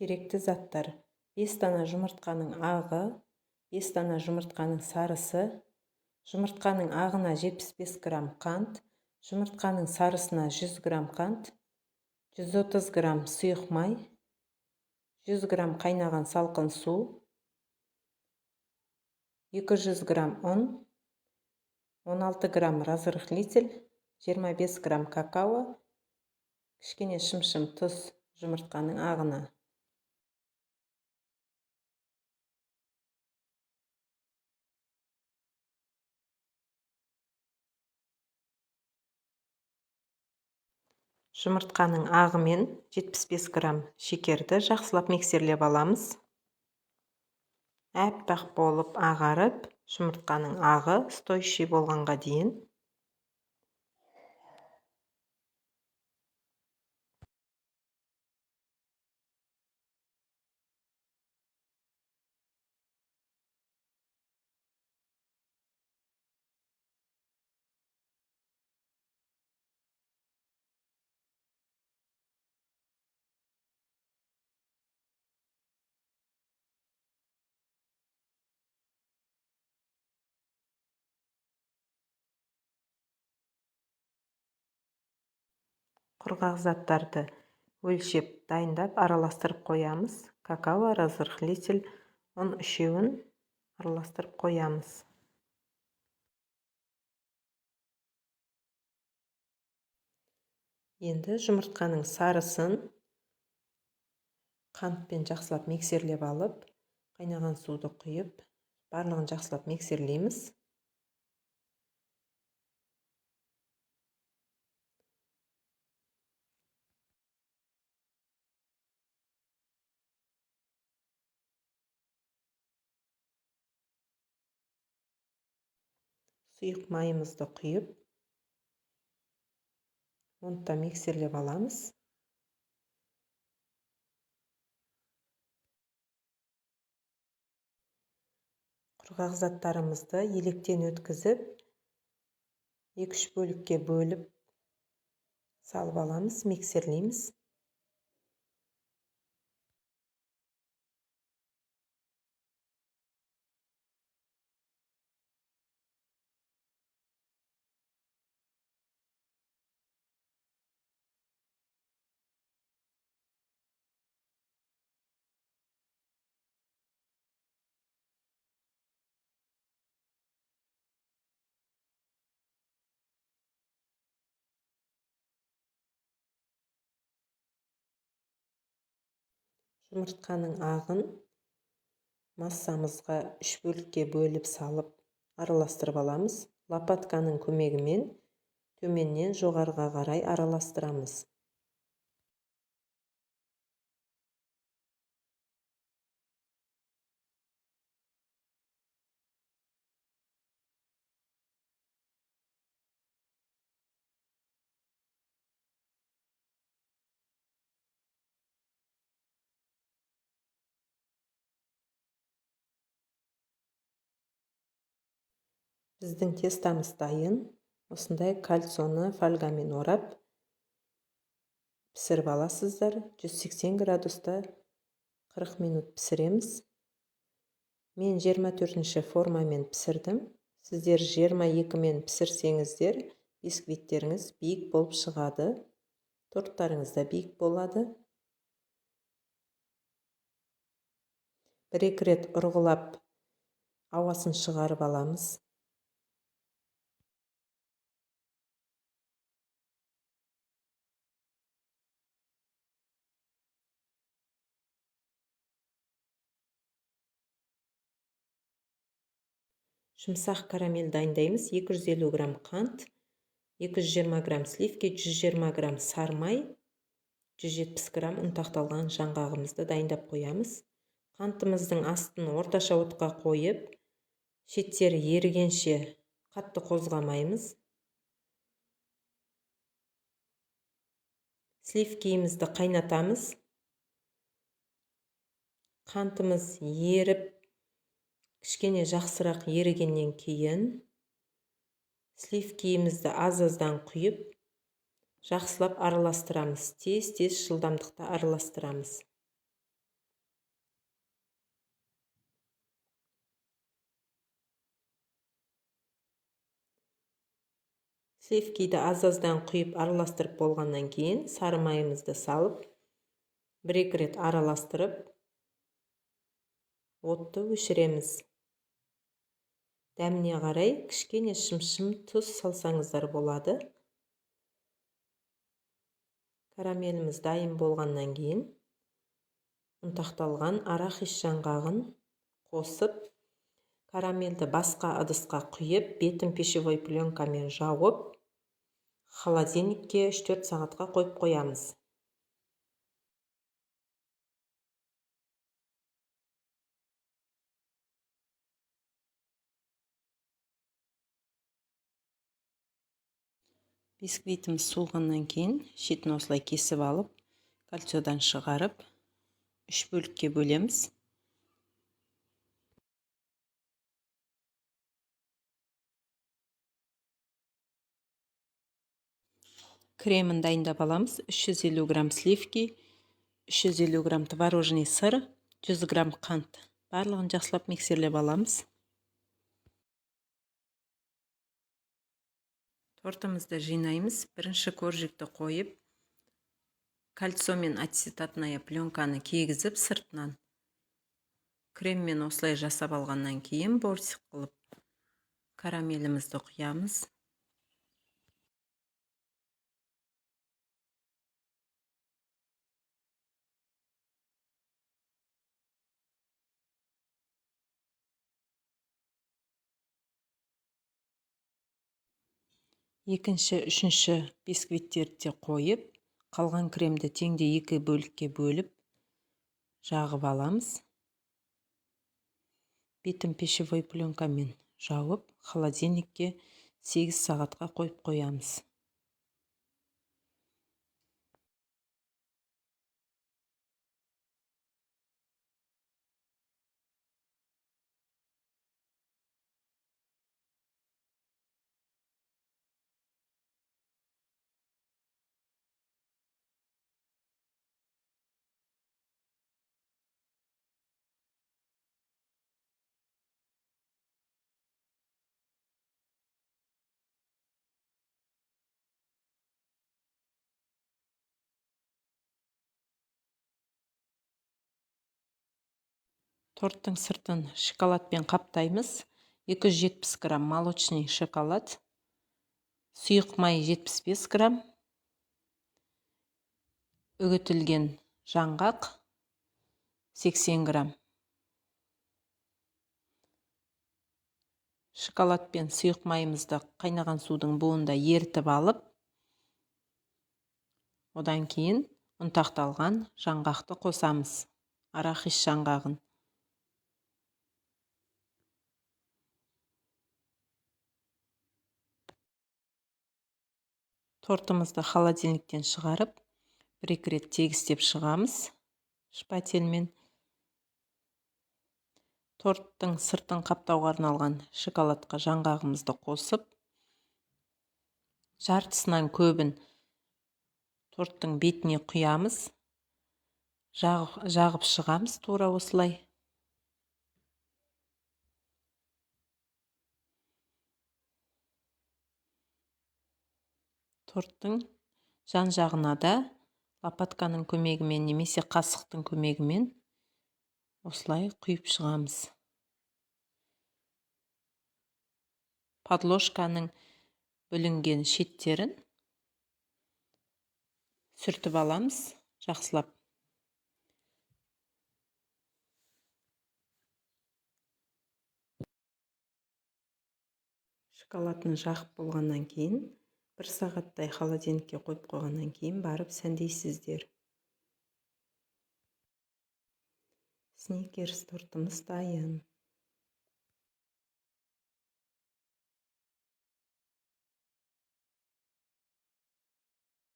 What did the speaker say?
Керекті заттар: 5 дана жұмыртқаның ағы, 5 дана жұмыртқаның сарысы, жұмыртқаның ағына 75 грамм қант, жұмыртқаның сарысына 100 грамм қант, 130 грамм сұйық май, 100 грамм қайнаған салқын су, 200 грамм ұн, 16 грамм разрыхлитель, 25 грамм какао, кішкене шым тұз жұмыртқаның ағына. Жұмыртқаның ағы мен 75 грамм шекерді жақсылап миксерлеп аламыз. Әппақ болып ағарып, жұмыртқаның ағы стойший болғанға дейін. Құрғақ заттарды өлшеп дайындап араластырып қоямыз. Какао, разрыхлитель, ұн үшеуін араластырып қоямыз. Енді жұмыртқаның сарысын қантпен жақсылап миксерлеп алып, қайнаған суды құйып, барлығын жақсылап миксерлейміз. Сұйық майымызды құйып, оны да миксерлеп аламыз. Құрғақ заттарымызды електен өткізіп, 2-3 бөлікке бөліп салып аламыз, миксерлейміз. Жұмыртқаның ағын массамызға 3 бөлікке бөліп салып араластырып аламыз. Лопатканың көмегімен төменнен жоғарыға қарай араластырамыз. Біздің тестамыз дайын. Осындай кальцоны фольгамен орап пісіріп аласыздар. 180 градуста 40 минут пісіреміз. Мен 24-ші формамен пісірдім. Сіздер 22-мен пісірсеңіздер, бисквиттеріңіз биік болып шығады. Торттарыңыз да биік болады. 1-2 рет ұрғылап ауасын шығарып аламыз. Жұмсақ карамель дайындаймыз. 250 грамм қант, 220 грамм сливки, 120 грамм сармай, 170 грамм ұнтақталған жаңғағымызды дайындап қоямыз. Қантымыздың астын орташа отқа қойып, шеттері ерігенше қатты қозғамаймыз. Сливкиімізді қайнатамыз. Қантымыз еріп, кішкене жақсырақ ерігеннен кейін сливкиімізді аз-аздан құйып, жақсылап араластырамыз. Тез жылдамдықта араластырамыз. Сливкиді аз-аздан құйып араластырып болғаннан кейін сары майымызды салып, бір-екі рет араластырып, отты өшіреміз. Дәміне қарай кішкене шым-шым тұз салсаңыздар болады. Карамеліміз дайын болғаннан кейін ұнтақталған арахис жаңғағын қосып, карамелді басқа ыдысқа құйып, бетін пищевой пленкамен жауып, холодильникке 3-4 сағатқа қойып қоямыз. Бисквитіміз суығаннан кейін шетін осылай кесіп алып, кольцодан шығарып, 3 бөлікке бөлеміз. Кремін дайындап аламыз. 350 грамм сливки, 350 грамм творожный сыр, 100 грамм қант. Барлығын жақсылап миксерлеп аламыз. Тортымызды жинаймыз. Бірінші коржикті қойып, кольцо мен ацетатная пленканы кигізіп сыртынан. Креммен осылай жасап алғаннан кейін бортик қылып карамелімізді құямыз. Екінші, үшінші бисквиттерді қойып, қалған кремді теңде 2 бөлікке бөліп, жағып аламыз. Бетін пищевой пленкамен жауып, холодильникке 8 сағатқа қойып қоямыз. Торттың сыртын шоколадпен қаптаймыз. 270 грамм молочный шоколад, сұйық май 75 грамм, үгітілген жаңғақ 80 грамм. Шоколад пен сұйық майымызды қайнаған судың буында ерітіп алып, одан кейін ұнтақталған жаңғақты қосамыз. Арахис жаңғағын. Тортымызды холодильниктен шығарып, бір-екі рет тегістеп шығамыз шпательмен. Торттың сыртын қаптауға арналған шоколадқа жаңғағымызды қосып, жартысынан көбін торттың бетіне құямыз. Жағып шығамыз тура осылай. Торттың жан жағына да лопатканың көмегімен немесе қасықтың көмегімен осылай құйып шығамыз. Подложканың бүлінген шеттерін сүртіп аламыз жақсылап. Шоколадын жағып болғаннан кейін 1 сағаттай холодильникке қойып қойғаннан кейін барып сәндейсіздер. Сникерс тортымыз дайын.